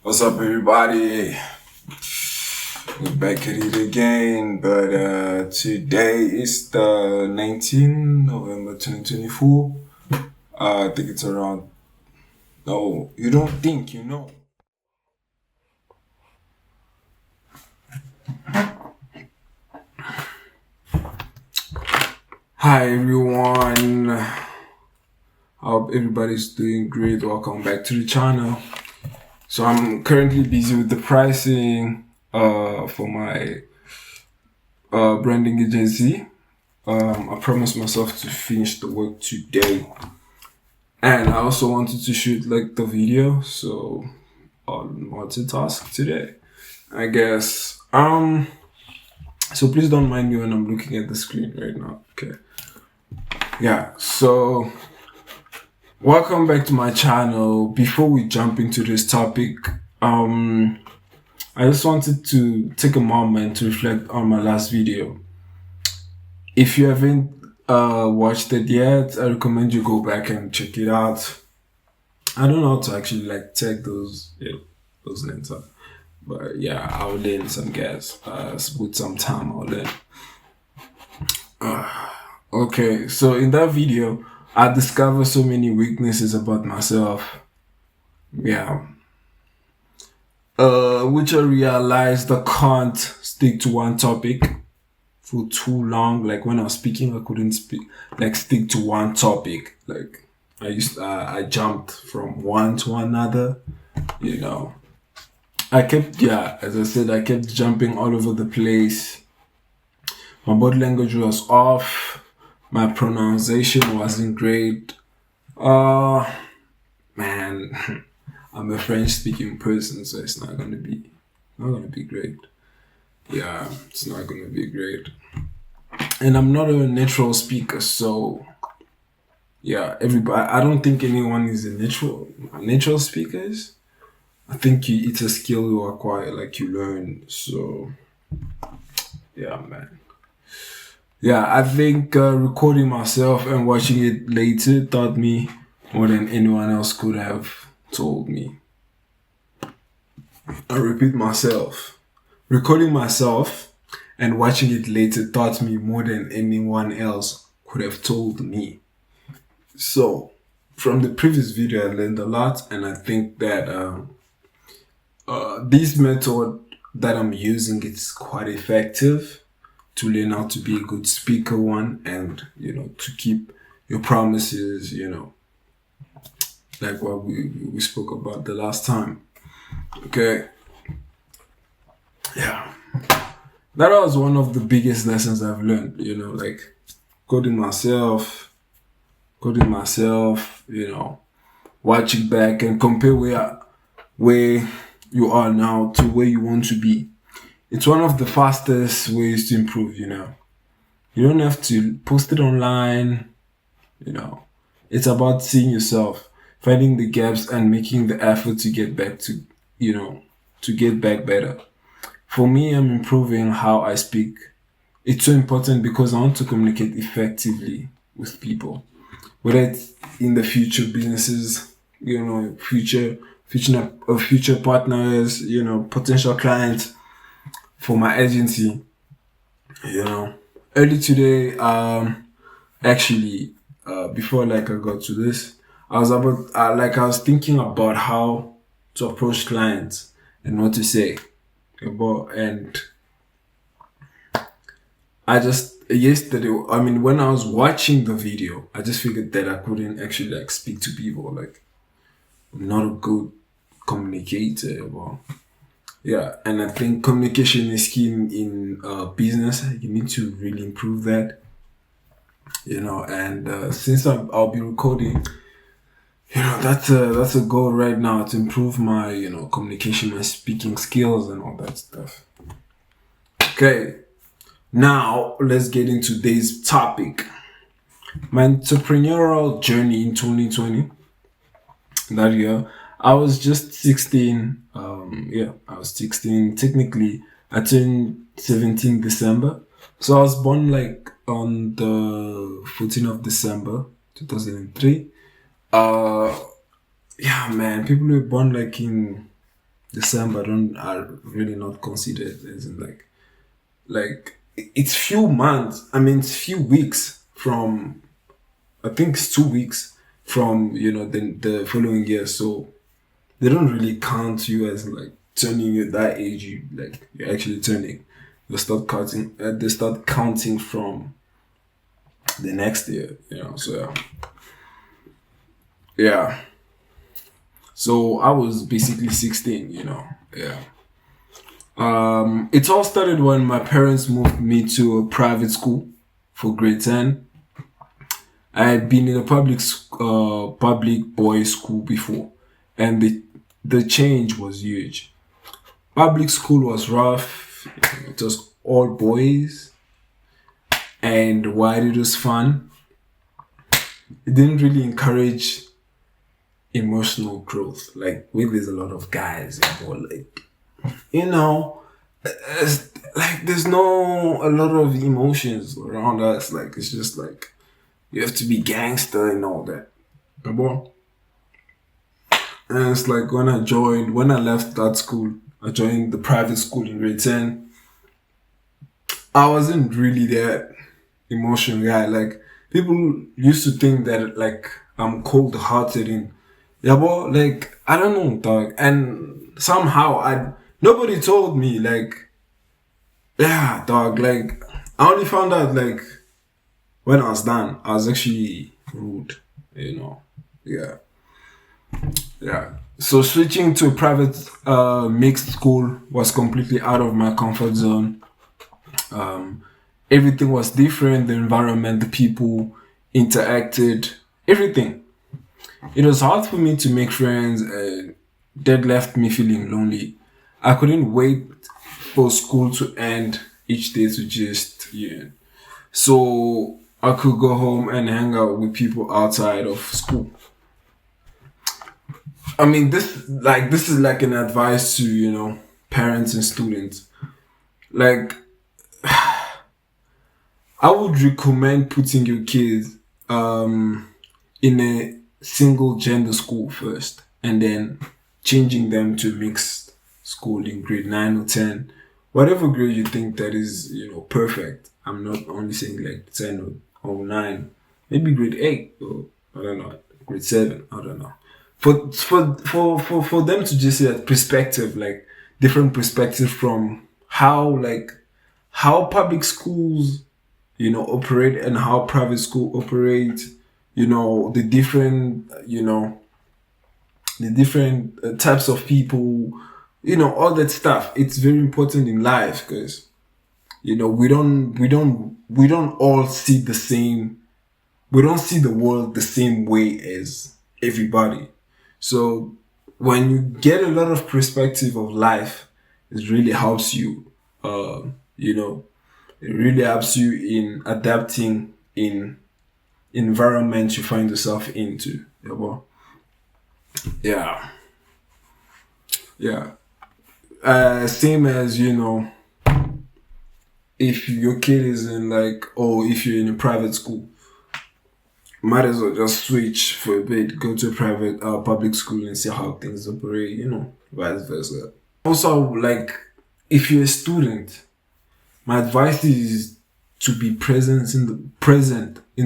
What's up, everybody? We're back at it again, but today is the 19th November 2024. I think it's around. No, you don't think, you know. Hi, everyone. I hope everybody's doing great. Welcome back to the channel. So I'm currently busy with the pricing for my branding agency. I promised myself to finish the work today, and I also wanted to shoot like the video, so I'll multitask today, I guess. So please don't mind me when I'm looking at the screen right now. Okay. Yeah. So welcome back to my channel. Before we jump into this topic, I just wanted to take a moment to reflect on my last video. If you haven't watched it yet, I recommend you go back and check it out. I don't know how to actually like tag those links up, but yeah, I'll lend some gas with some time. I'll lend. Okay, so in that video, I discovered so many weaknesses about myself. Yeah. Which I realized I can't stick to one topic for too long. Like when I was speaking, I couldn't stick to one topic. Like I jumped from one to another, you know. As I said, I kept jumping all over the place. My body language was off. My pronunciation wasn't great. Man, I'm a French speaking person, so it's not gonna be great. Yeah, it's not gonna be great. And I'm not a natural speaker, so yeah, everybody. I don't think anyone is a natural speakers. I think it's a skill you acquire, like you learn. So yeah, man. Yeah, I think recording myself and watching it later taught me more than anyone else could have told me. I repeat myself. Recording myself and watching it later taught me more than anyone else could have told me. So, from the previous video, I learned a lot, and I think that this method that I'm using is quite effective to learn how to be a good speaker, and to keep your promises, like what we spoke about the last time. Okay. Yeah. That was one of the biggest lessons I've learned, like coding myself, watching back and compare where you are now to where you want to be. It's one of the fastest ways to improve, You don't have to post it online, It's about seeing yourself, finding the gaps and making the effort to get back to get back better. For me, I'm improving how I speak. It's so important because I want to communicate effectively with people, whether it's in the future businesses, future partners, potential clients for my agency. Early today, actually, before I got to this, I was thinking about how to approach clients and what to say. And I just yesterday, when I was watching the video, I just figured that I couldn't actually speak to people. Like, I'm not a good communicator. Yeah, and I think communication is key in business. You need to really improve that. And since I'll be recording, that's a goal right now, to improve my communication, my speaking skills and all that stuff. Okay, now let's get into today's topic. My entrepreneurial journey in 2020. That year, I was just 16. I was 16. Technically, I turned 17 December. So I was born on the 14th of December 2003. Yeah, man, people were born in December don't are really not considered as in like it's few months. I mean, it's few weeks from. I think it's 2 weeks from the following year. So they don't really count you as like turning at that age. You're actually turning. They start counting. They start counting from the next year. So yeah. So I was basically 16. Yeah. It all started when my parents moved me to a private school for grade 10. I had been in a public boys school before, and the change was huge. Public school was rough. It was all boys, and while it was fun, it didn't really encourage emotional growth. Like, where there's a lot of guys involved, like you know, like there's no a lot of emotions around us. Like, it's just like you have to be gangster and all that. But and it's like when I left that school, I joined the private school in grade 10. I wasn't really that emotional guy. Like, people used to think that like I'm cold hearted and yeah, but like I don't know, dog. And somehow nobody told me like yeah, dog. Like I only found out like when I was done. I was actually rude, Yeah. Yeah. So switching to a private mixed school was completely out of my comfort zone. Um, Everything was different. The environment, the people interacted, everything. It was hard for me to make friends, and that left me feeling lonely. I couldn't wait for school to end each day to just so I could go home and hang out with people outside of school. I mean, this is like an advice to parents and students. Like, I would recommend putting your kids in a single gender school first, and then changing them to mixed school in grade 9 or 10, whatever grade you think that is perfect. I'm not only saying like 10 or 9, maybe grade 8 or I don't know, grade 7. I don't know. For them to just see that perspective, like different perspective from how public schools operate and how private school operate, the different types of people, all that stuff. It's very important in life because we don't all see the same. We don't see the world the same way as everybody. So when you get a lot of perspective of life, it really helps you. You know, it really helps you in adapting in environment you find yourself into. Yeah, well, yeah, yeah. Same as if your kid is in like, or if you're in a private school, might as well just switch for a bit, go to a public school and see how things operate, vice versa. Also, like, if you're a student, my advice is to be present in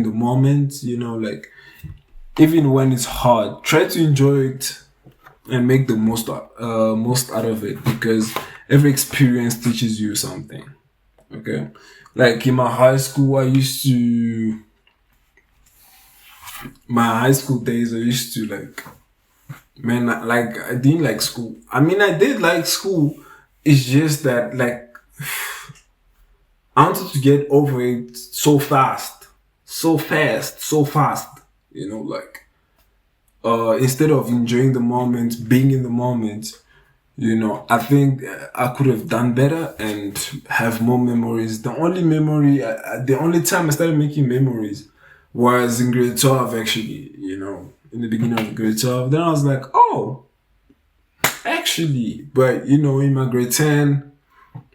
the moment, like, even when it's hard, try to enjoy it and make the most out of it, because every experience teaches you something. Okay, like in my high school days, I used to like, man, like I didn't like school. I mean, I did like school. It's just that like I wanted to get over it so fast, so fast. Like instead of enjoying the moment, being in the moment. I think I could have done better and have more memories. The only time I started making memories was in grade 12, actually, in the beginning of grade 12. Then I was like, oh, actually. But, in my grade 10,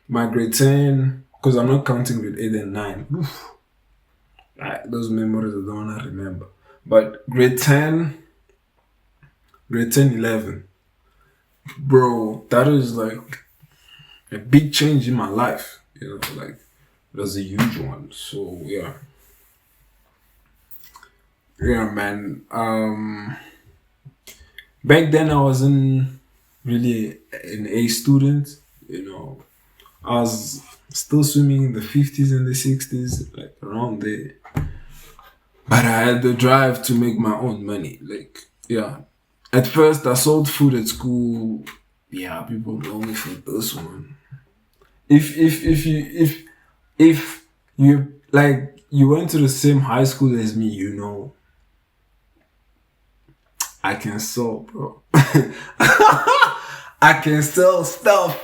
because I'm not counting grade 8 and 9. Oof, those memories I don't want to remember. But grade 10, 11. bro, that is like a big change in my life. Like that's a huge one. So yeah, man. Back then I wasn't really an A student. I was still swimming in the 50s and the 60s, like around there. But I had the drive to make my own money. Like, yeah. At first, I sold food at school. Yeah, people know me for this one. If you like you went to the same high school as me, I can sell, bro. I can sell stuff.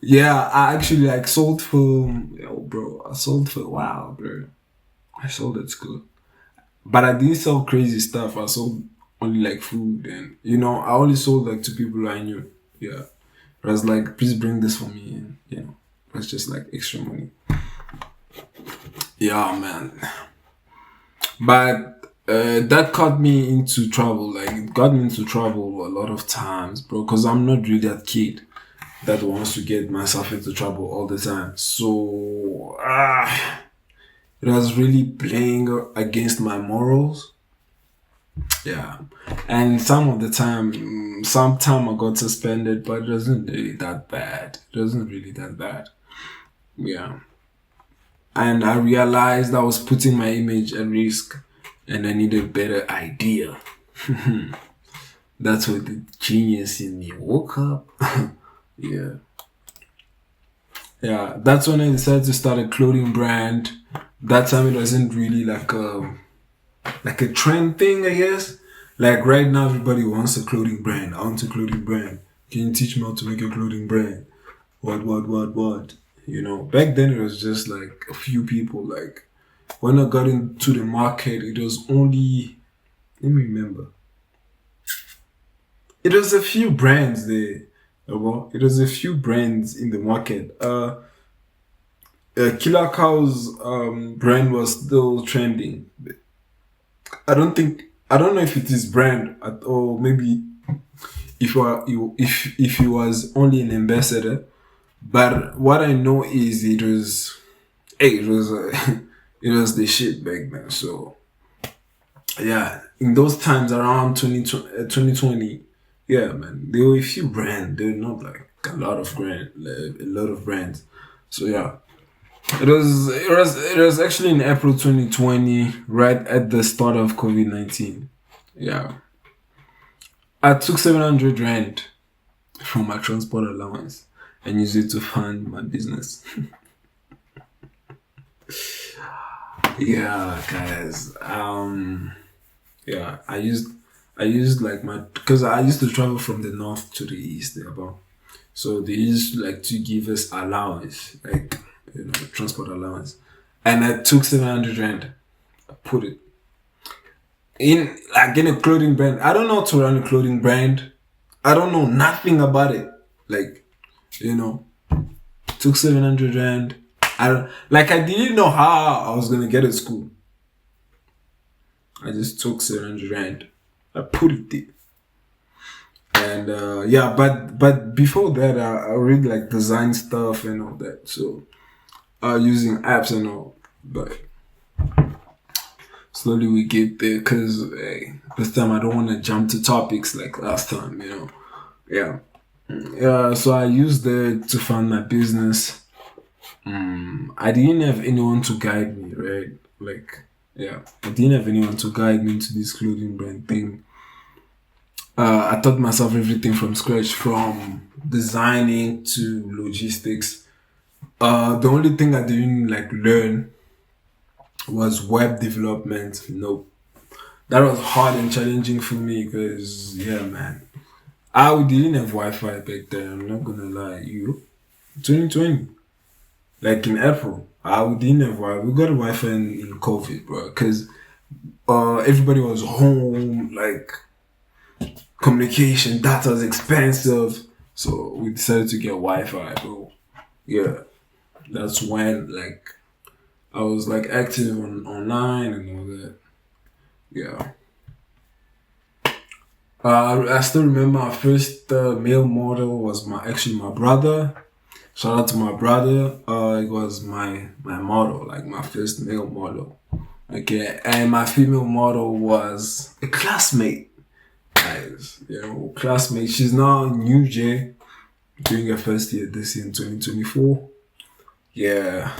Yeah, I actually like sold for, bro. I sold for a while, bro. I sold at school. But I didn't sell crazy stuff. I sold only like food, and I only sold like to people I knew. Yeah. I was like, please bring this for me, and it's just like extra money. Yeah, man. But that got me into trouble. Like it got me into trouble a lot of times, bro. Cause I'm not really that kid that wants to get myself into trouble all the time. So it was really playing against my morals. Yeah, and sometime I got suspended, but it wasn't really that bad. It wasn't really that bad. Yeah, and I realized I was putting my image at risk, and I needed a better idea. That's what the genius in me woke up. Yeah, yeah. That's when I decided to start a clothing brand. That time it wasn't really like a trend thing, I guess. Like right now, everybody wants a clothing brand. I want a clothing brand. Can you teach me how to make a clothing brand? What? Back then it was just like a few people. Like when I got into the market, it was only, let me remember. It was a few brands there. Well, it was a few brands in the market. Killer Cow's brand was still trending. I don't know if it is brand at all. Maybe if he was only an ambassador, but what I know is it was it was the shit back then. So yeah, in those times around 2020, yeah, man, there were a few brands. There were not like a lot of brands. So yeah, it was actually in April 2020, right at the start of COVID-19. Yeah. I took 700 rand from my transport allowance and used it to fund my business. Yeah, guys. Yeah, I used like because I used to travel from the north to the east there, but so they used like to give us allowance, like transport allowance, and I took 700 rand. I put it in a clothing brand. I don't know how to run a clothing brand. I don't know nothing about it. Like, you know, took 700 rand. I didn't know how I was gonna get to school. I just took 700 rand. I put it there. And yeah, but before that, I really like design stuff and all that. So using apps and all, but slowly we get there because this time I don't want to jump to topics like last time, Yeah. Yeah, so I used it to fund my business. I didn't have anyone to guide me, right? Like, yeah, I didn't have anyone to guide me into this clothing brand thing. I taught myself everything from scratch, from designing to logistics. The only thing I didn't like learn was web development. Nope. That was hard and challenging for me because, yeah, man. I didn't have Wi-Fi back then. I'm not gonna lie. 2020, like in April, I didn't have Wi-Fi. We got a Wi-Fi in COVID, bro, because everybody was home. Like communication, data was expensive, so we decided to get Wi-Fi, bro. Yeah, that's when like I was like active online and all that. Yeah. Yeah. I still remember my first male model was my brother. Shout out to my brother. It was my model, like my first male model. Okay, and my female model was a classmate. Guys, classmate. She's now in UJ, doing her first year this year in 2024. Yeah,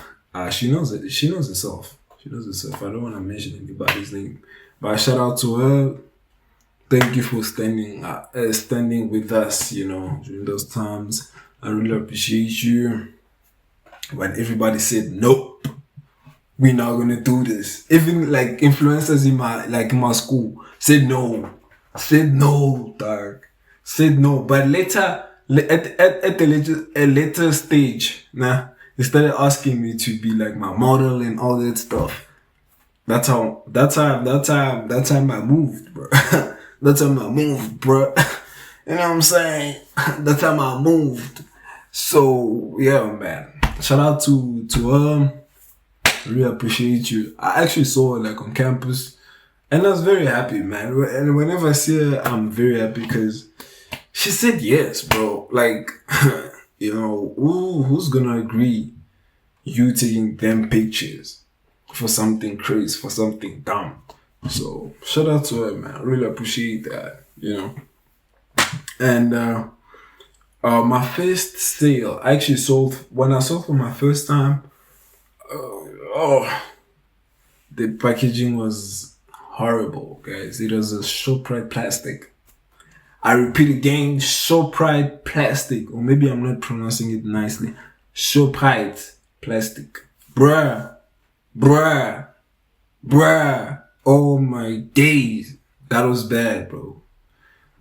she knows it. She knows herself. She knows herself. I don't want to mention anybody's name, but shout out to her. Thank you for standing with us. During those times. I really appreciate you. When everybody said nope, we're not gonna do this. Even like influencers in my school said no, dog, said no. But later, at a later stage, they started asking me to be like my model and all that stuff. That time I moved, bro. That time I moved, bro. You know what I'm saying? That time I moved. So yeah, man. Shout out to really appreciate you. I actually saw her like on campus, and I was very happy, man. And whenever I see her, I'm very happy because she said yes, bro. Like, who's gonna agree you taking them pictures for something crazy, for something dumb? So shout out to her, man. I really appreciate that. And my first sale, I actually sold when I sold for my first time. The packaging was horrible, guys. It was a Shoprite plastic. I repeat again, Shoprite plastic, or maybe I'm not pronouncing it nicely. Shoprite plastic, bruh, bruh, bruh. Oh my days, that was bad, bro.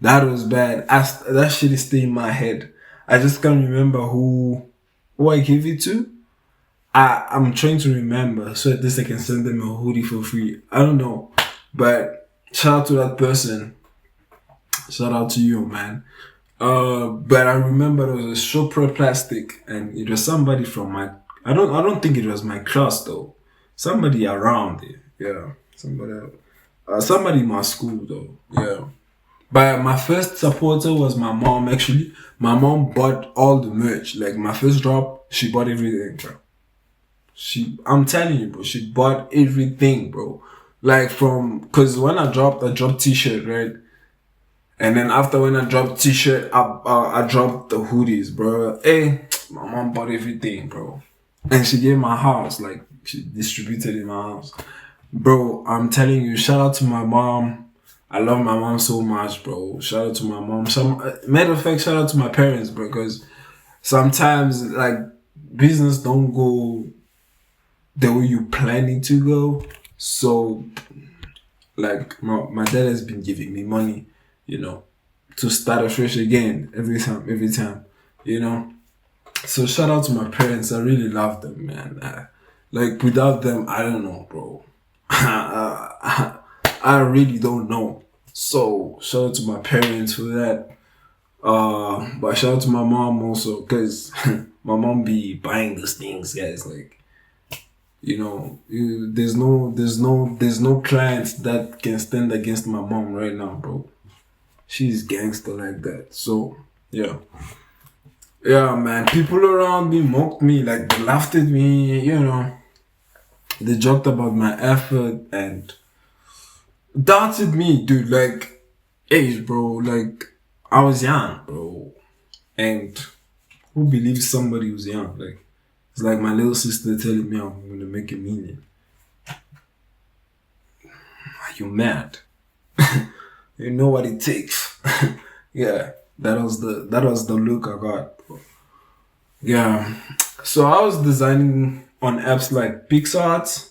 That was bad. That shit is still in my head. I just can't remember who I gave it to. I'm trying to remember so at least I can send them a hoodie for free. I don't know. But shout out to that person. Shout out to you, man. But I remember there was a Shopra plastic and it was somebody from I don't think it was my class though. Somebody around it. Yeah. Somebody in my school though. Yeah. But my first supporter was my mom actually. My mom bought all the merch. Like my first drop, she bought everything, bro. I'm telling you, bro, she bought everything, bro. Like cause when I dropped t-shirt, right? And then after when I dropped t-shirt, I dropped the hoodies, bro. Hey, my mom bought everything, bro. And she gave my house, like she distributed in my house. Bro, I'm telling you, shout out to my mom. I love my mom so much, bro. Shout out to my mom. Matter of fact, shout out to my parents, bro, because sometimes like business don't go the way you plan it to go. So like my dad has been giving me money, to start afresh again every time, So shout out to my parents. I really love them, man. Like without them, I don't know, bro. I really don't know. So shout out to my parents for that. But shout out to my mom also, cause my mom be buying these things, guys. Like, there's no clients that can stand against my mom right now, bro. She's gangster like that. So yeah. Yeah, man. People around me mocked me, like they laughed at me, They joked about my effort and doubted me, dude. Like, age, bro. Like, I was young, bro. And who believes somebody who's young? Like, it's like my little sister telling me I'm gonna make a million. Are you mad? You know what it takes. Yeah, that was the look I got, bro. Yeah. So I was designing on apps like PixArt.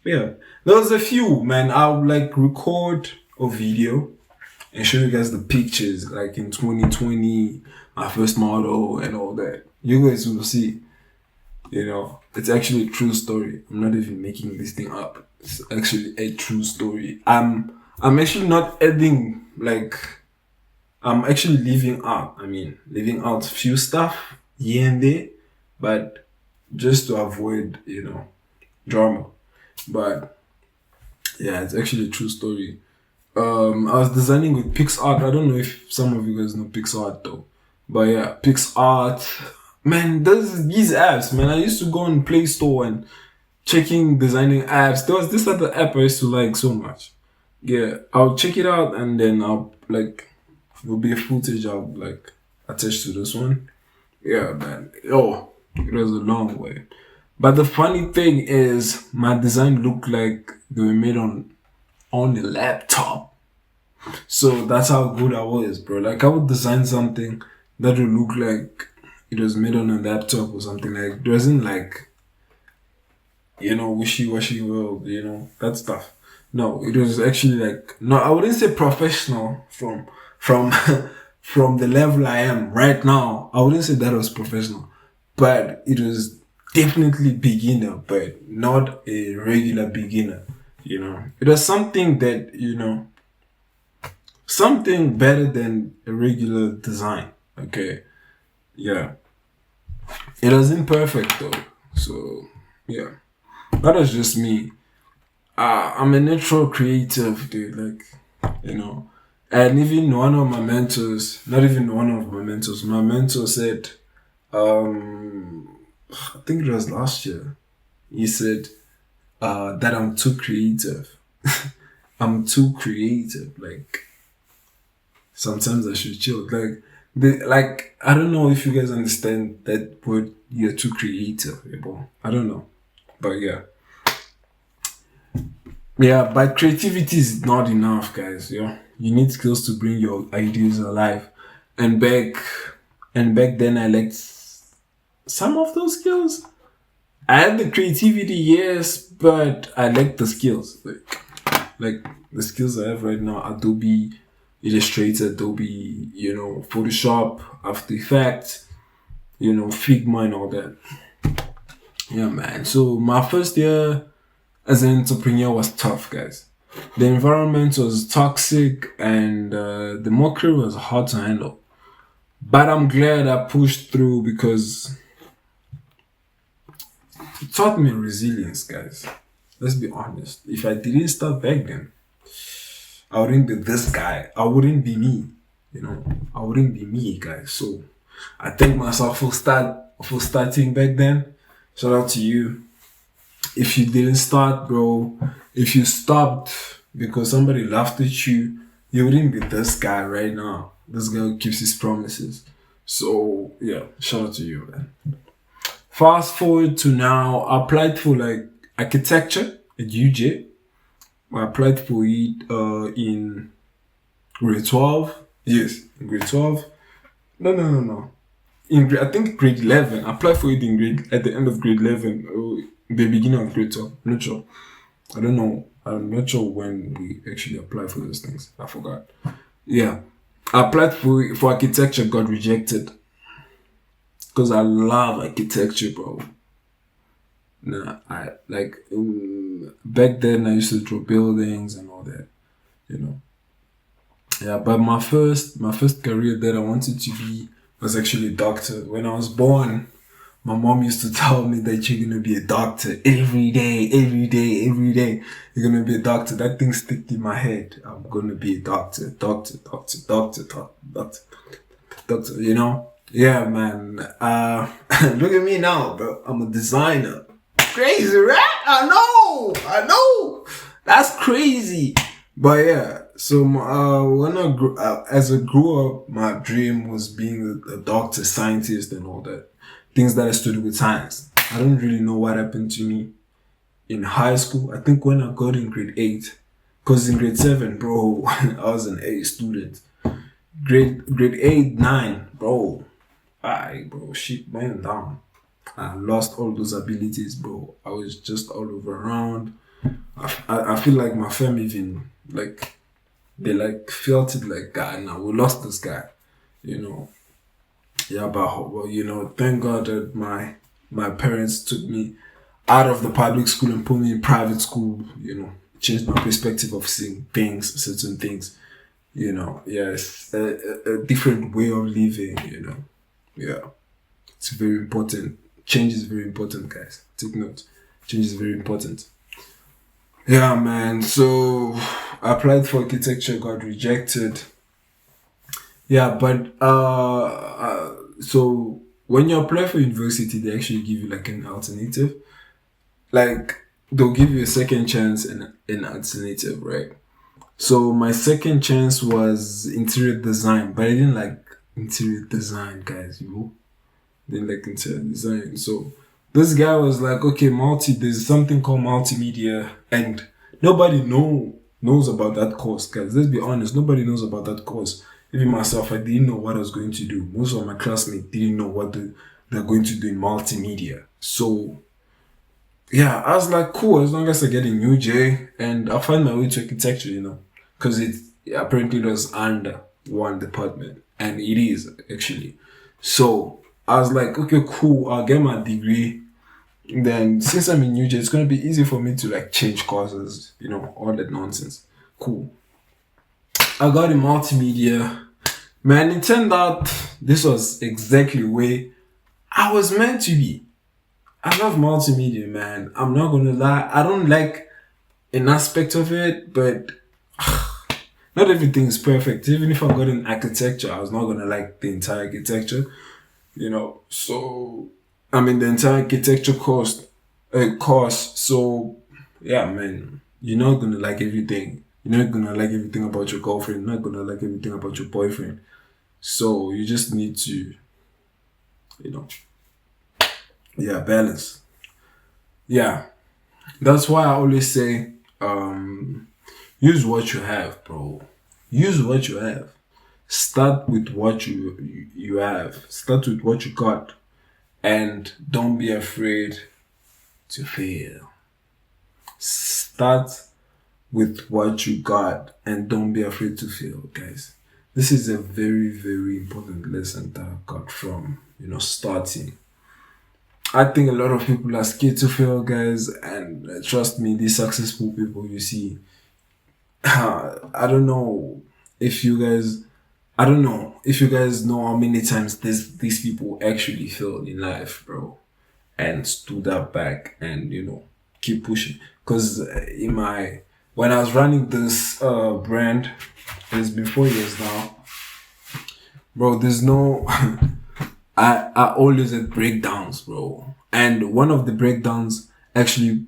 Yeah. There was a few, man. I would like record a video and show you guys the pictures, like in 2020, my first model and all that. You guys will see. It's actually a true story. I'm not even making this thing up. It's actually a true story. I'm actually not adding I'm actually leaving out few stuff here and there, but just to avoid, drama. But yeah, it's actually a true story. I was designing with PixArt. I don't know if some of you guys know PixArt though, but yeah, PixArt. Man, these apps, man. I used to go on Play Store and checking designing apps. There was this other app I used to like so much. Yeah, I'll check it out and then I'll like will be a footage I'll like attach to this one. Yeah, man. Oh, it was a long way. But the funny thing is, my design looked like they were made on the laptop. So that's how good I was, bro. Like I would design something that would look like it was made on a laptop or something. Like it wasn't like wishy-washy world, that stuff. No, it was actually like, no, I wouldn't say professional from, from the level I am right now. I wouldn't say that was professional, but it was definitely beginner, but not a regular beginner, It was something that, something better than a regular design. Okay. Yeah. It wasn't perfect though. So, yeah. That was just me. I'm a natural creative, dude. Like, and even one of my mentors, not even one of my mentor said, I think it was last year, he said, that I'm too creative. I'm too creative. Like, sometimes I should chill. Like, I don't know if you guys understand that word, you're too creative. I don't know. But yeah. Yeah, but creativity is not enough, guys. You need skills to bring your ideas alive. And back then, I lacked some of those skills. I had the creativity, yes, but I lacked the skills. Like the skills I have right now: Adobe Illustrator, Adobe, Photoshop, After Effects, Figma, and all that. Yeah, man. So my first year as an entrepreneur was tough, guys. The environment was toxic and the mockery was hard to handle. But I'm glad I pushed through because it taught me resilience, guys. Let's be honest. If I didn't start back then, I wouldn't be this guy. I wouldn't be me. I wouldn't be me, guys. So I thank myself for starting back then. Shout out to you. If you didn't start, bro, if you stopped because somebody laughed at you, you wouldn't be this guy right now. This guy who keeps his promises. So, yeah, shout out to you, man. Fast forward to now, I applied for like architecture at UJ. I applied for it in grade 12. Yes, in grade 12. No. I think grade 11. I applied for it at the end of grade 11. The beginning of grade 12. I'm not sure. I don't know. I'm not sure when we actually applied for those things. I forgot. Yeah. I applied for architecture, got rejected. Because I love architecture, bro. Nah, back then I used to draw buildings and all that, Yeah, but my first career that I wanted to be was actually a doctor. When I was born, my mom used to tell me that you're gonna be a doctor every day. You're gonna be a doctor. That thing stick in my head. I'm gonna be a doctor. Yeah, man. Look at me now, bro. I'm a designer. Crazy, right? I know. That's crazy. But yeah, so when as I grew up, my dream was being a doctor, scientist, and all that. Things that I studied with science. I don't really know what happened to me in high school. I think when I got in grade 8, because in grade 7, bro, I was an A student. Grade 8, 9, bro. Shit went down. I lost all those abilities, bro. I was just all over around. I feel like my family even, like, they, like, felt it like, God, now we lost this guy, Yeah, but, well, thank God that my parents took me out of the public school and put me in private school, changed my perspective of seeing things, certain things, Yes, a different way of living, Yeah, it's very important. Change is very important, guys. Take note. Change is very important. Yeah, man. So I applied for architecture, got rejected. Yeah, but so when you apply for university, they actually give you like an alternative. Like they'll give you a second chance and an alternative, right? So my second chance was interior design, but I didn't like interior design, guys. Didn't like interior design. So this guy was like, okay, there's something called multimedia, and nobody knows about that course, guys. Let's be honest, nobody knows about that course. Even myself, I didn't know what I was going to do. Most of my classmates didn't know what they're going to do in multimedia. So yeah, I was like, cool, as long as I get a new J and I'll find my way to architecture, because it apparently was under one department, and it is actually. So I was like, okay, cool, I'll get my degree. Then since I'm in New J, it's gonna be easy for me to like change courses, all that nonsense. Cool. I got in multimedia. Man, it turned out this was exactly where I was meant to be. I love multimedia, man. I'm not gonna lie. I don't like an aspect of it, but not everything is perfect. Even if I got in architecture, I was not gonna like the entire architecture, So I'm in the entire architecture course. So yeah, man, you're not gonna like everything. You're not gonna like everything about your girlfriend. You're not gonna like everything about your boyfriend. So you just need to, balance. Yeah, that's why I always say, use what you have, bro. Use what you have. Start with what you have. Start with what you got, and don't be afraid to fail. Start with what you got, and don't be afraid to fail, guys. This is a very, very important lesson that I got from starting. I think a lot of people are scared to fail, guys, and trust me, these successful people you see, I don't know if you guys, I don't know if you guys know how many times these people actually failed in life, bro, and stood up back and keep pushing. Because when I was running this brand, it's been 4 years now, bro. There's no. I always had breakdowns, bro. And one of the breakdowns actually,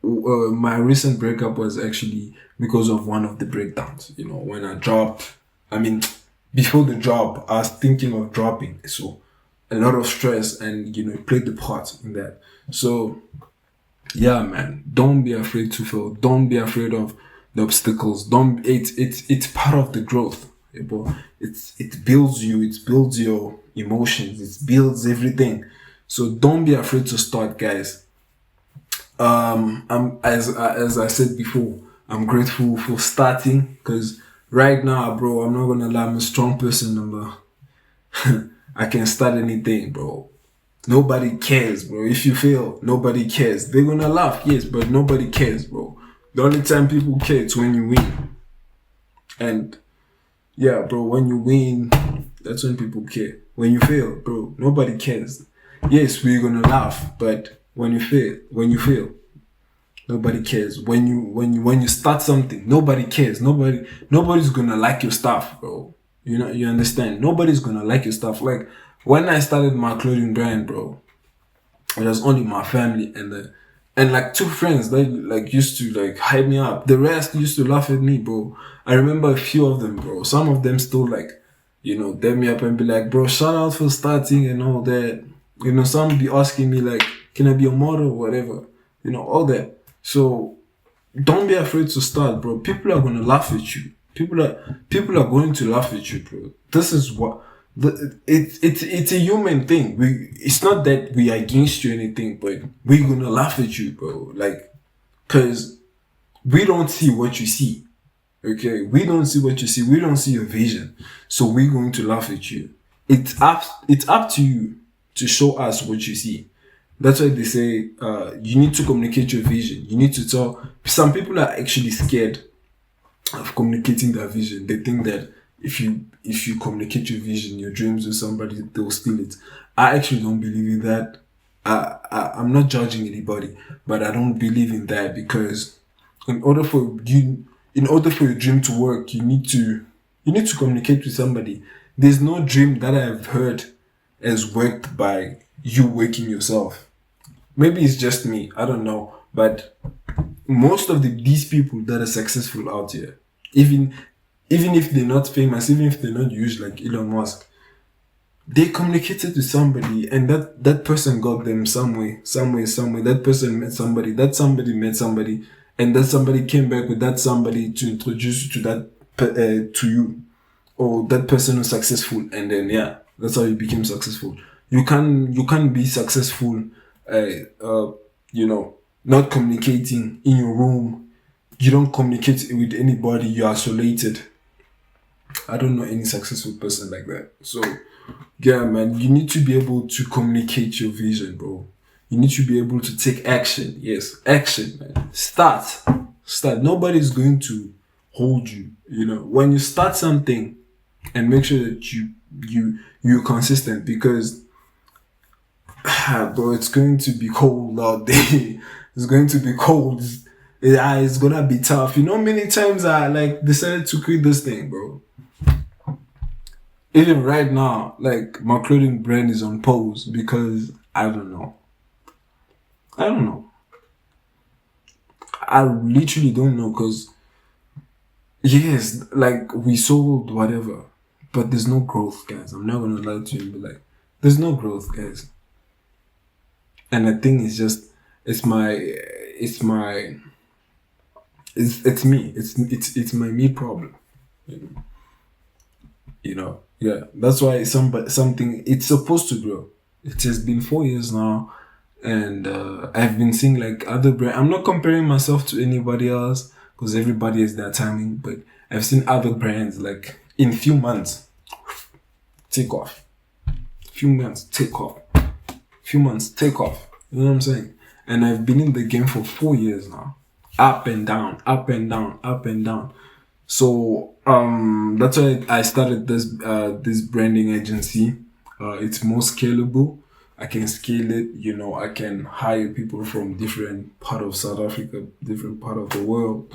my recent breakup was actually because of one of the breakdowns. When I dropped, before the drop, I was thinking of dropping. So a lot of stress and, it played the part in that. So yeah, man, don't be afraid to fail. Don't be afraid of the obstacles. It's part of the growth. But it builds you, it builds your emotions, it builds everything. So don't be afraid to start, guys. I'm as I said before, I'm grateful for starting, because right now, bro, I'm not gonna lie, I'm a strong person, number. I can start anything, bro. Nobody cares, bro. If you fail, nobody cares. They're gonna laugh, yes, but nobody cares, bro. The only time people care is when you win. And yeah, bro, when you win, that's when people care. When you fail, bro, nobody cares. Yes, we're gonna laugh, but when you fail, nobody cares. When you start something, nobody cares. Nobody's gonna like your stuff, bro. You understand? Nobody's gonna like your stuff. Like when I started my clothing brand, bro, it was only my family and like two friends that like used to like hype me up. The rest used to laugh at me, bro. I remember a few of them, bro. Some of them still like, dab me up and be like, bro, shout out for starting and all that. Some be asking me like, can I be a model or whatever? All that. So don't be afraid to start, bro. People are gonna laugh at you. People are going to laugh at you, bro. This is what it's a human thing. It's not that we are against you or anything, but we're gonna laugh at you, bro. Like, cause we don't see what you see. Okay, we don't see what you see. We don't see your vision, so we're going to laugh at you. It's up to you to show us what you see. That's why they say you need to communicate your vision. You need to tell. Some people are actually scared of communicating their vision. They think that if you communicate your vision, your dreams with somebody, they'll steal it. I actually don't believe in that. I'm not judging anybody, but I don't believe in that because In order for your dream to work, you need to communicate with somebody. There's no dream that I've heard has worked by you waking yourself. Maybe it's just me, I don't know. But most of these people that are successful out here, even if they're not famous, even if they're not huge like Elon Musk, they communicated with somebody, and that person got them some way. That person met somebody, that somebody met somebody, and that somebody came back with that somebody to introduce you to to you, or that person was successful, and then yeah, that's how you became successful. You can't be successful, not communicating in your room. You don't communicate with anybody. You're isolated. I don't know any successful person like that. So, yeah, man, you need to be able to communicate your vision, bro. You need to be able to take action. Yes, action, man. Start. Nobody's going to hold you. When you start something, and make sure that you're consistent, because, bro, it's going to be cold out there. It's going to be cold. It's gonna be tough. Many times I decided to quit this thing, bro. Even right now, my clothing brand is on pause because I don't know. I literally don't know, because yes, we sold whatever, but there's no growth, guys. I'm not gonna lie to you and be like, there's no growth, guys. And the thing is just, it's my me problem. Yeah, that's why something, it's supposed to grow. It has been 4 years now, and I've been seeing other brands. I'm not comparing myself to anybody else, because everybody has their timing, but I've seen other brands in few months take off. Few months take off. You know what I'm saying? And I've been in the game for 4 years now. Up and down, up and down, up and down. So that's why I started this branding agency. It's more scalable. I can scale it. I can hire people from different part of South Africa, different part of the world.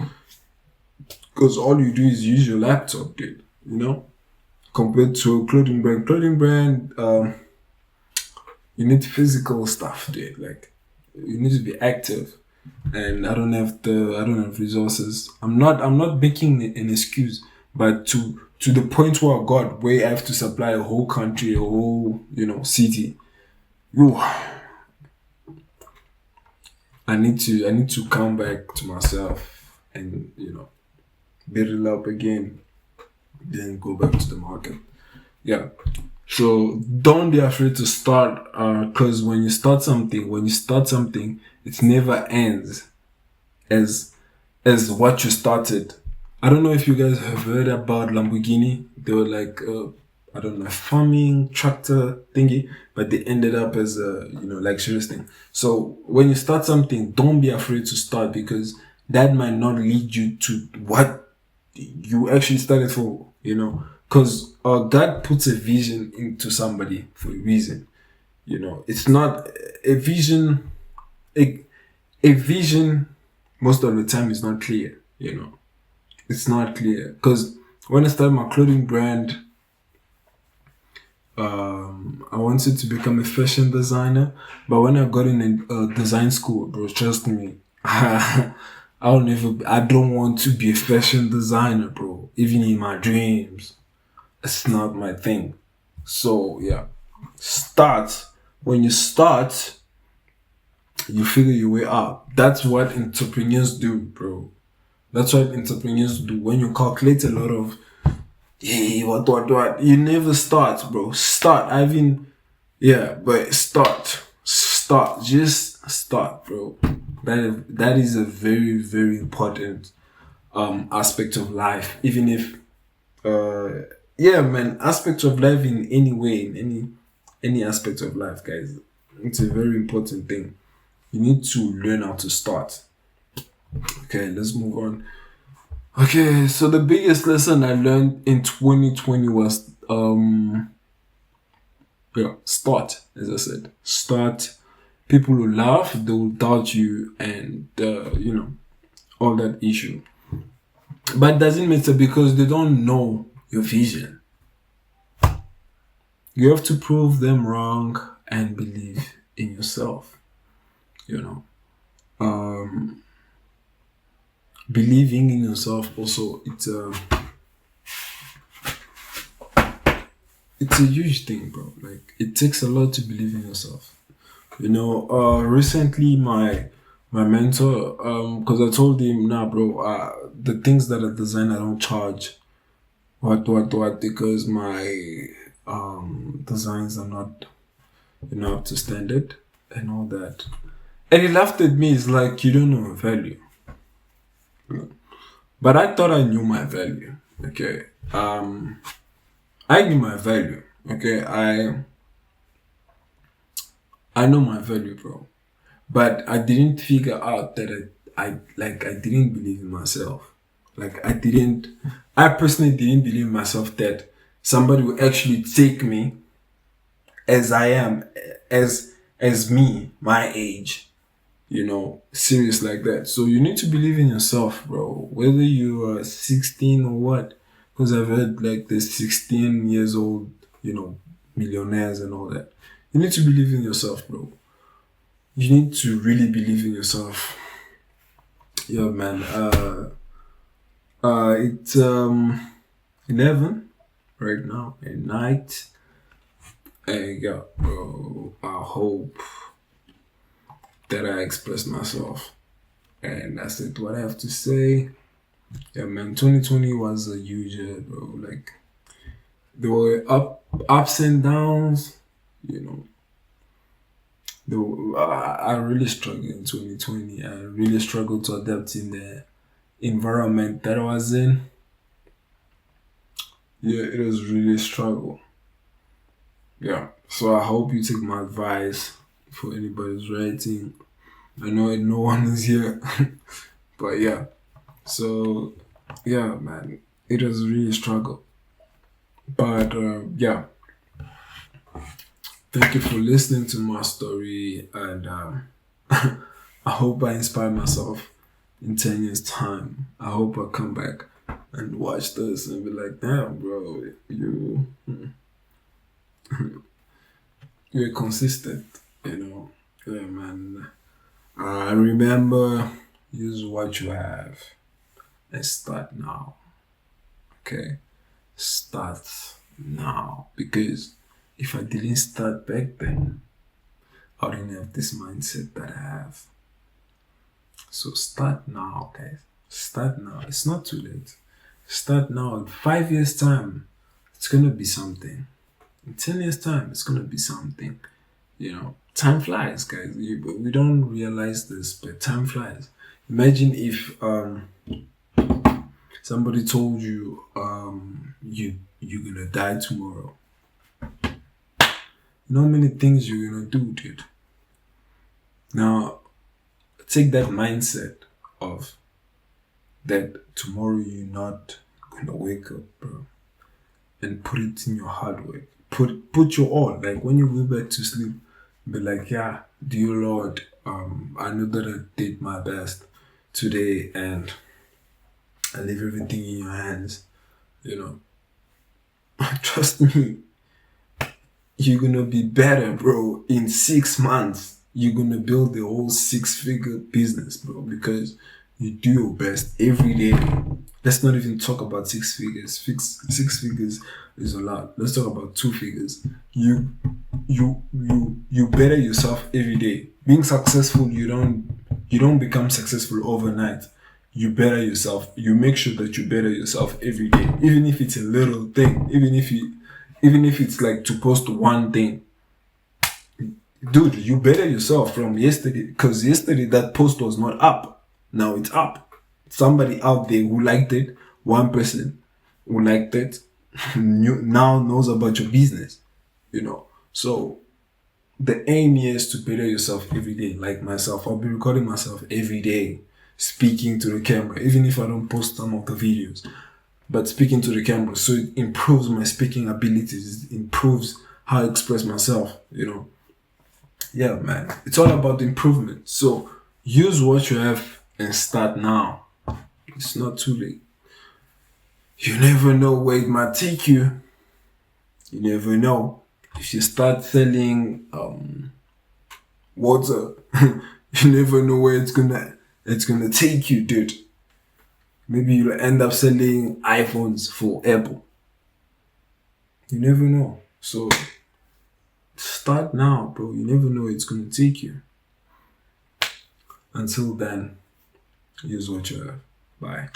Because all you do is use your laptop, dude. Compared to a clothing brand, you need physical stuff, dude. You need to be active. And I don't have resources. I'm not making an excuse, but to the point where I have to supply a whole country, a whole city. I need to come back to myself and build it up again, then go back to the market. Yeah. So don't be afraid to start, because when you start something, it never ends as what you started. I don't know if you guys have heard about Lamborghini. They were I don't know, farming tractor thingy, but they ended up as a luxurious thing. So when you start something, don't be afraid to start, because that might not lead you to what you actually started for. Because God puts a vision into somebody for a reason. It's not a vision. A vision most of the time is not clear. It's not clear, because when I started my clothing brand, I wanted to become a fashion designer, but when I got in a design school, bro, trust me, I don't want to be a fashion designer, bro. Even in my dreams, it's not my thing. So yeah, start. When you start, you figure your way out. That's what entrepreneurs do, bro. That's what entrepreneurs do. When you calculate a lot of, hey, what, you never start, bro. Start. But start. Just start, bro. That is a very, very important aspect of life. Even if, aspect of life in any way, in any aspect of life, guys. It's a very important thing. You need to learn how to start. Okay, let's move on. Okay, so the biggest lesson I learned in 2020 was start. As I said, start. People will laugh, they will doubt you, and all that issue. But it doesn't matter because they don't know your vision. You have to prove them wrong and believe in yourself. You know, believing in yourself also, it's a huge thing, bro. Like, it takes a lot to believe in yourself. You know, recently my mentor, because I told him, nah, bro, the things that I design, I don't charge. What, because my designs are not, up to standard and all that. And he laughed at me. He's like, you don't know my value. But I thought I knew my value. Okay. I knew my value. Okay. I know my value, bro. But I didn't figure out that I didn't believe in myself. Like, I personally didn't believe in myself that somebody would actually take me as I am, as me, my age, serious like that. So you need to believe in yourself, bro. Whether you are 16 or what, because I've heard like the 16 years old, millionaires and all that. You need to believe in yourself, bro. You need to really believe in yourself. Yeah, man. It's 11 right now at night. And yeah, bro, I hope that I express myself. And that's it, what I have to say. Yeah, man, 2020 was a huge year, bro. Like, there were ups and downs, I really struggled in 2020. I really struggled to adapt in the environment that I was in. Yeah, it was really a struggle. Yeah, so I hope you take my advice for anybody who's writing. I know no one is here, but yeah. So, yeah, man, it was really a struggle. But yeah, thank you for listening to my story, and I hope I inspire myself in 10 years' time. I hope I come back and watch this and be like, damn, bro, you're consistent, Yeah, man. Remember, use what you have and start now. Okay? Start now. Because if I didn't start back then, I wouldn't have this mindset that I have. So start now, guys. Start now. It's not too late. Start now. In 5 years' time, it's gonna be something. In 10 years' time, it's gonna be something. Time flies, guys. We don't realize this, but time flies. Imagine if somebody told you you're gonna die tomorrow. You know how many things you're gonna do, dude. Now, take that mindset of that tomorrow you're not gonna wake up, bro, and put it in your hard work. Put your all. Like, when you go back to sleep, be like, yeah, dear Lord, I know that I did my best today, and I leave everything in your hands. Trust me, you're gonna be better, bro. In 6 months, you're gonna build the whole 6-figure business, bro, because you do your best every day. Let's not even talk about 6 figures. Six figures is a lot. Let's talk about 2 figures. You better yourself every day. Being successful, you don't become successful overnight. You better yourself. You make sure that you better yourself every day, even if it's a little thing. Even if it's like to post one thing. Dude, you better yourself from yesterday, because yesterday that post was not up. Now it's up. Somebody out there who liked it, one person who liked it, now knows about your business. So the aim here is to better yourself every day. Like myself, I'll be recording myself every day, speaking to the camera, even if I don't post some of the videos, but speaking to the camera. So it improves my speaking abilities, it improves how I express myself, Yeah, man, it's all about improvement. So use what you have and start now. It's not too late. You never know where it might take you. You never know. If you start selling water, you never know where it's gonna take you, dude. Maybe you'll end up selling iPhones for Apple. You never know. So start now, bro. You never know where it's gonna take you. Until then, here's what you have. Bye.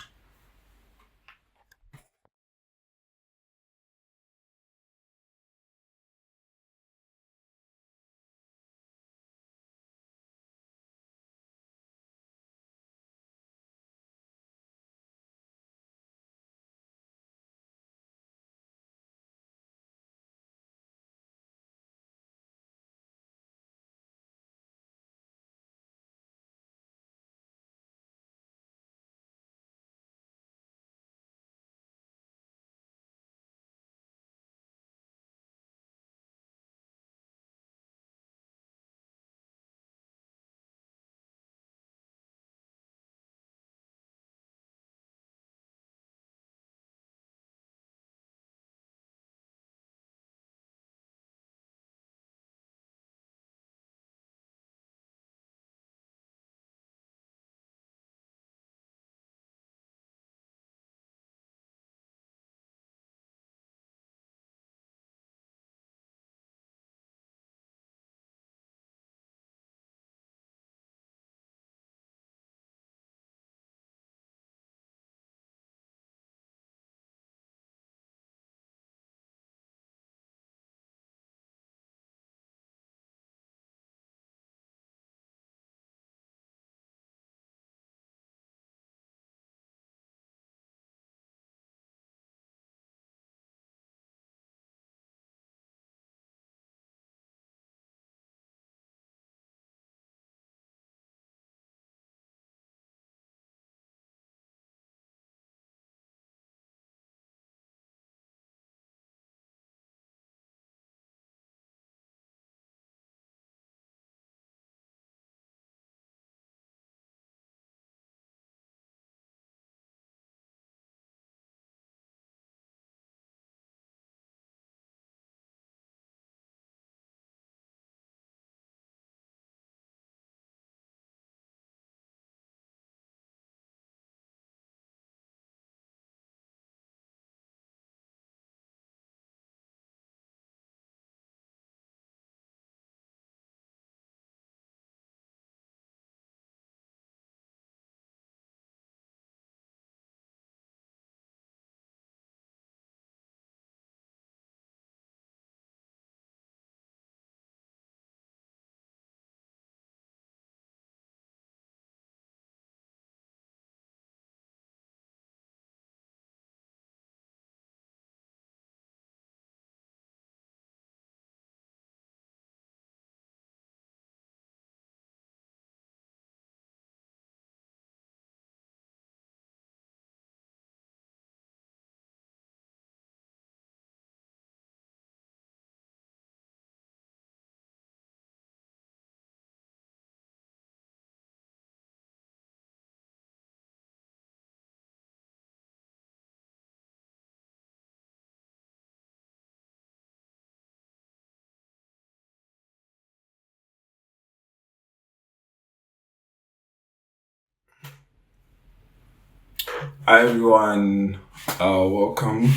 Hi everyone, welcome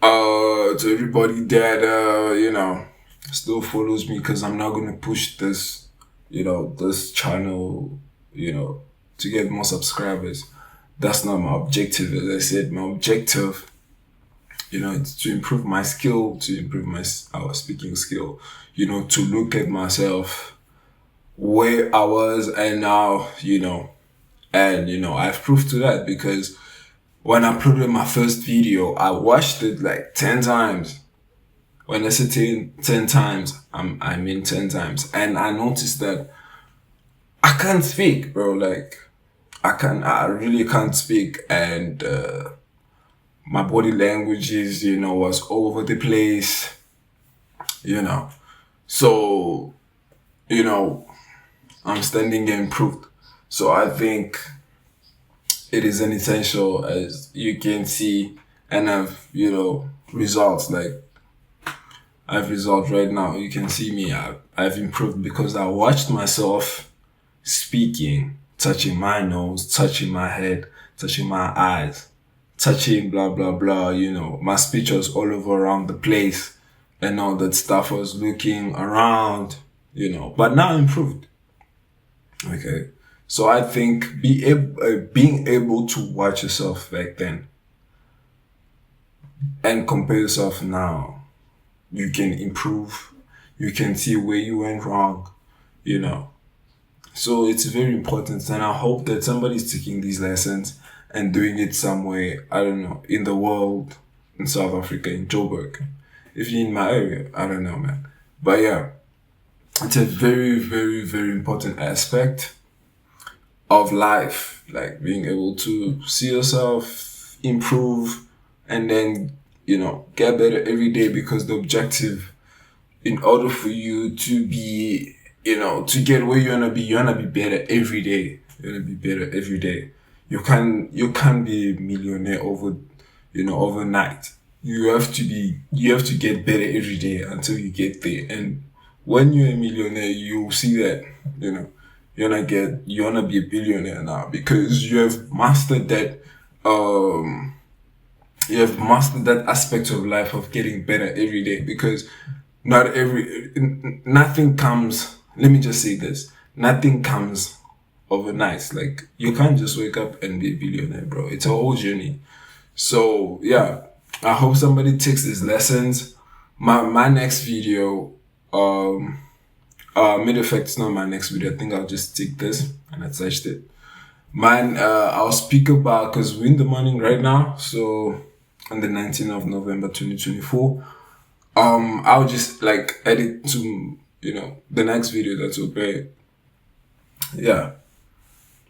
to everybody that still follows me, because I'm not gonna push this, this channel, to get more subscribers. That's not my objective. As I said, my objective, it's to improve my skill, to improve my our speaking skill. To look at myself where I was and now, and I've proved to that, because when I uploaded my first video, I watched it like 10 times. When I say 10 times, I mean 10 times. And I noticed that I can't speak, bro. Like, I really can't speak. And my body language is, was all over the place, you know. So, you know, I'm standing there improved. So I think it is an essential, as you can see, and I've, results. Like, I have results right now. You can see me. I've improved because I watched myself speaking, touching my nose, touching my head, touching my eyes, touching blah blah blah. My speech was all over around the place, and all that stuff. I was looking around, but now improved. Okay, so I think being able to watch yourself back then and compare yourself now, you can improve. You can see where you went wrong. You know, So it's very important, and I hope that somebody's taking these lessons and doing it somewhere, I don't know, in the world, in South Africa, in Joburg. If you're in my area, I don't know, man. But yeah, it's a very, very, very important aspect of life, like being able to see yourself improve and then, get better every day, because the objective, in order for you to be, to get where you wanna be better every day. You wanna be better every day. You can't be a millionaire overnight. You have to get better every day until you get there. And when you're a millionaire, you see that, you wanna be a billionaire now, because you have mastered that aspect of life of getting better every day, because nothing comes, let me just say this, nothing comes overnight. Like, you can't just wake up and be a billionaire, bro. It's a whole journey. So yeah, I hope somebody takes these lessons. My next video, matter of fact, it's not my next video. I think I'll just take this and attach it. Mine, I'll speak about, because we're in the morning right now, so on the 19th of November 2024. I'll just like edit to, the next video that's okay. Yeah.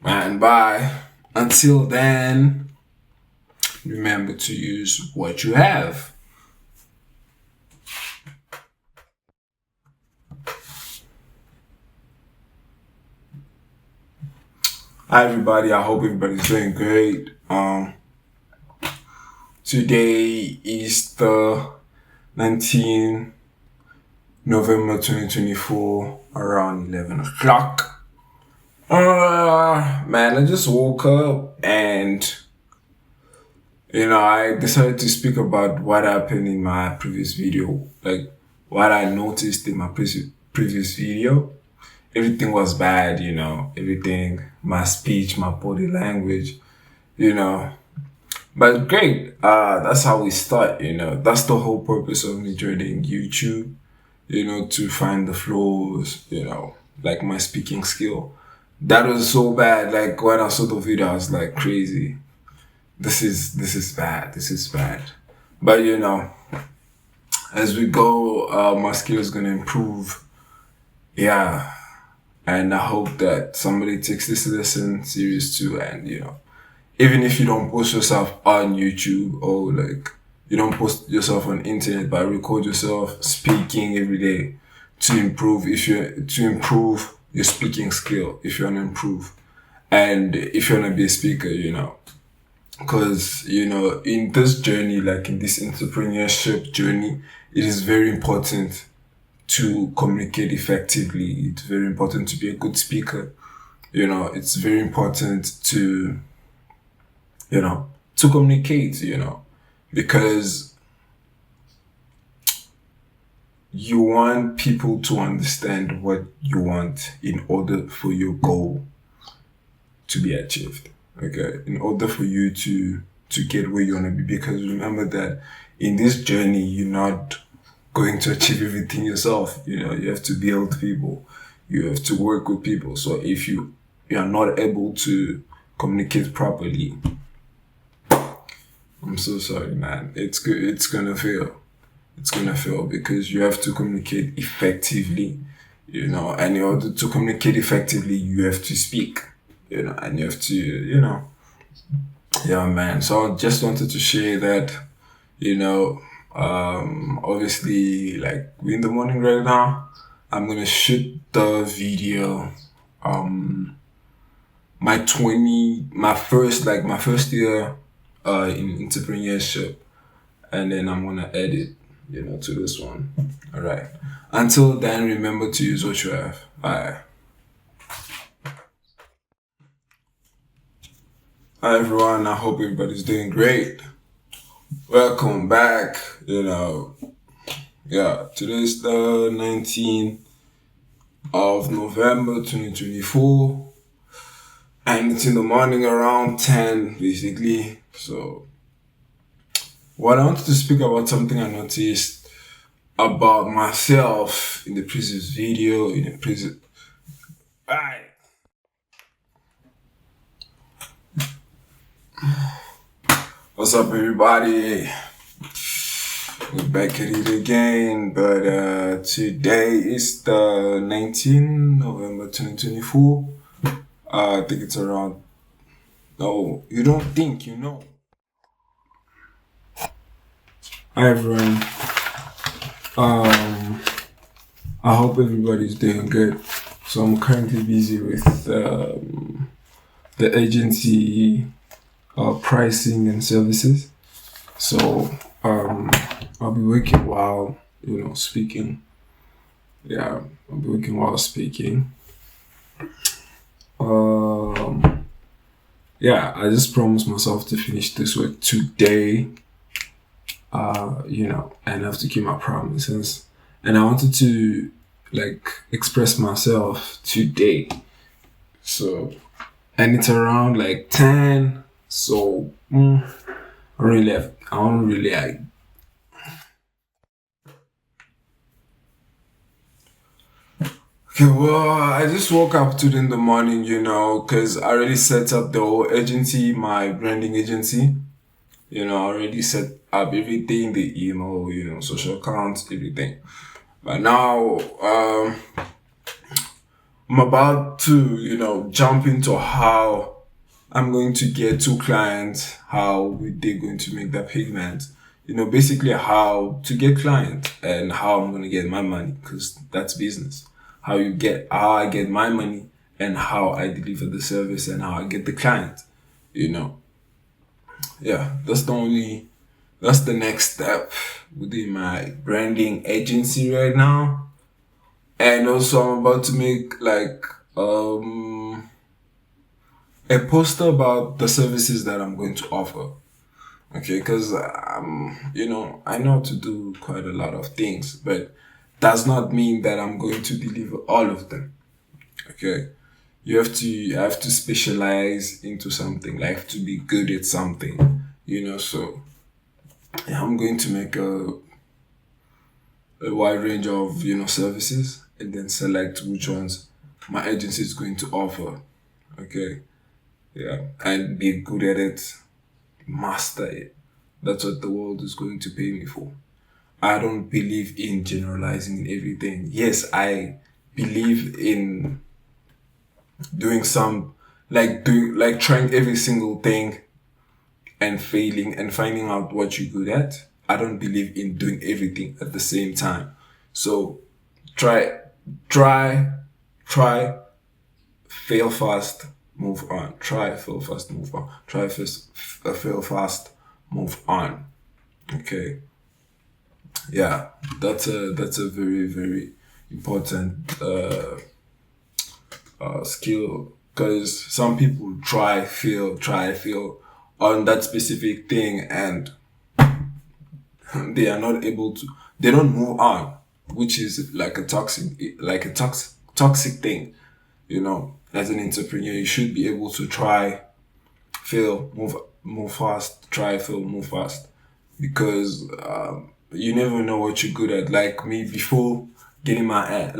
And bye. Until then, remember to use what you have. Hi everybody, I hope everybody's doing great. Today is the 19th November 2024, around 11 o'clock. Man, I just woke up and, I decided to speak about what happened in my previous video, like what I noticed in my previous video. Everything was bad, everything, my speech, my body language, But great, that's how we start, That's the whole purpose of me joining YouTube, to find the flows, like my speaking skill. That was so bad. Like, when I saw the video, I was like, crazy. This is bad. But as we go, my skill is gonna improve. Yeah. And I hope that somebody takes this lesson serious too, and even if you don't post yourself on YouTube, or like you don't post yourself on internet, but record yourself speaking every day to improve your speaking skill, if you want to improve, and if you want to be a speaker, because in this journey, like in this entrepreneurship journey, it is very important to communicate effectively. It's very important to be a good speaker. It's very important to communicate, because you want people to understand what you want in order for your goal to be achieved. Okay. In order for you to get where you want to be, because remember that in this journey, you're not going to achieve everything yourself. You have to build people. You have to work with people. So if you are not able to communicate properly, I'm so sorry, man. It's good. It's gonna fail. It's gonna fail, because you have to communicate effectively, and in order to communicate effectively, you have to speak, and you have to, yeah, man. So I just wanted to share that, obviously, like, we're in the morning right now. I'm gonna shoot the video, my first year in entrepreneurship, and then I'm gonna edit, to this one. All right. Until then, remember to use what you have. Bye. Hi everyone. I hope everybody's doing great. Welcome back. Today's the 19th of November 2024, and it's in the morning around 10 basically. So what I wanted to speak about something I noticed about myself in the previous video, Alright. What's up everybody? We're back at it again, but today is the 19th November 2024. I think it's around, no, you don't think, you know. Hi everyone. I hope everybody's doing good. So I'm currently busy with the agency pricing and services. So I'll be working while speaking. Yeah, I'll be working while speaking. Yeah, I just promised myself to finish this work today. And I have to keep my promises. And I wanted to express myself today. So, and it's around 10. So, I don't really Okay, well, I just woke up today in the morning, because I already set up the whole agency, my branding agency. I already set up everything, the email, social accounts, everything. But now, I'm about to, jump into how I'm going to get 2 clients, how they're going to make that payment. Basically how to get clients and how I'm going to get my money, because that's business. How I get my money and how I deliver the service and how I get the client, Yeah, that's the next step within my branding agency right now. And also I'm about to make a poster about the services that I'm going to offer. Okay, because I know to do quite a lot of things, but does not mean that I'm going to deliver all of them. Okay, I have to specialize into something, to be good at something, So yeah, I'm going to make a wide range of services and then select which ones my agency is going to offer. Okay, yeah, and be good at it, master it. That's what the world is going to pay me for. I don't believe in generalizing everything. Yes, I believe in doing trying every single thing and failing and finding out what you're good at. I don't believe in doing everything at the same time. So try, fail fast, move on. Try, fail fast, move on. Try, fail fast, move on. Okay. Yeah, that's a very, very important skill, because some people try, fail on that specific thing, and they are not able to. They don't move on, which is like a toxic thing. As an entrepreneur, you should be able to try, fail, move fast, try, fail, move fast, because you never know what you're good at. Like me, before getting my I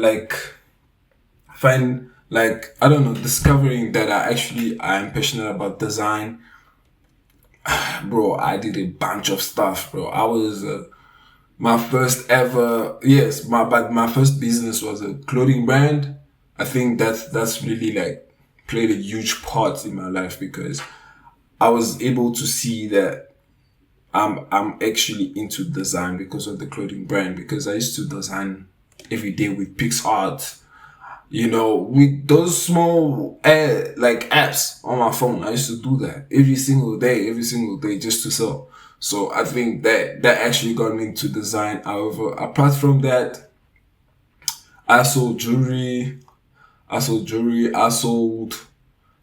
don't know, discovering that I am passionate about design. Bro, I did a bunch of stuff, bro. I was my first ever, but my first business was a clothing brand. I think that's really played a huge part in my life, because I was able to see that I'm actually into design because of the clothing brand, because I used to design every day with PixArt. With those small like apps on my phone, I used to do that every single day just to sell. So I think that actually got me into design. However, apart from that, I sold jewelry. I sold jewelry. I sold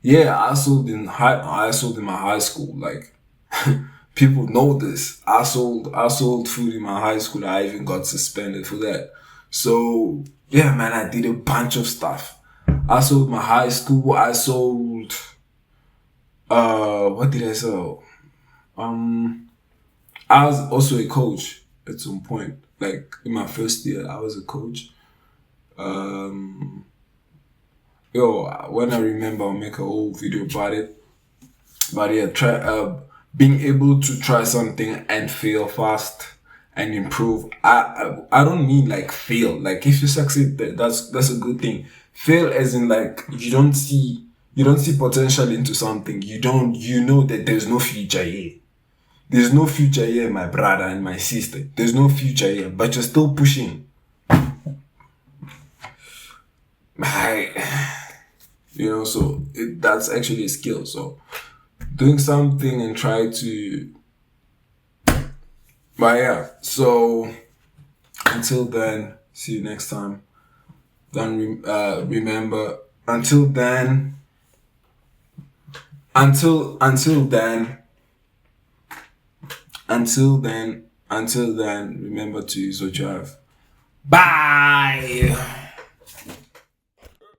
in my high school. Like people know this. I sold food in my high school. I even got suspended for that. So yeah, man, I did a bunch of stuff. I sold my high school. I sold what did I sell? I was also a coach at some point. Like in my first year, I was a coach. Um when I remember, I'll make a whole video about it. But yeah, try being able to try something and fail fast and improve. I don't mean like fail. Like if you succeed, that's a good thing. Fail as in like you don't see potential into something. You know that there's no future here. There's no future here, my brother and my sister. There's no future here, but you're still pushing. I, so that's actually a skill. So doing something and try to, but yeah. So until then, see you next time. Then remember. Until then, until then, remember to use what you have. Bye.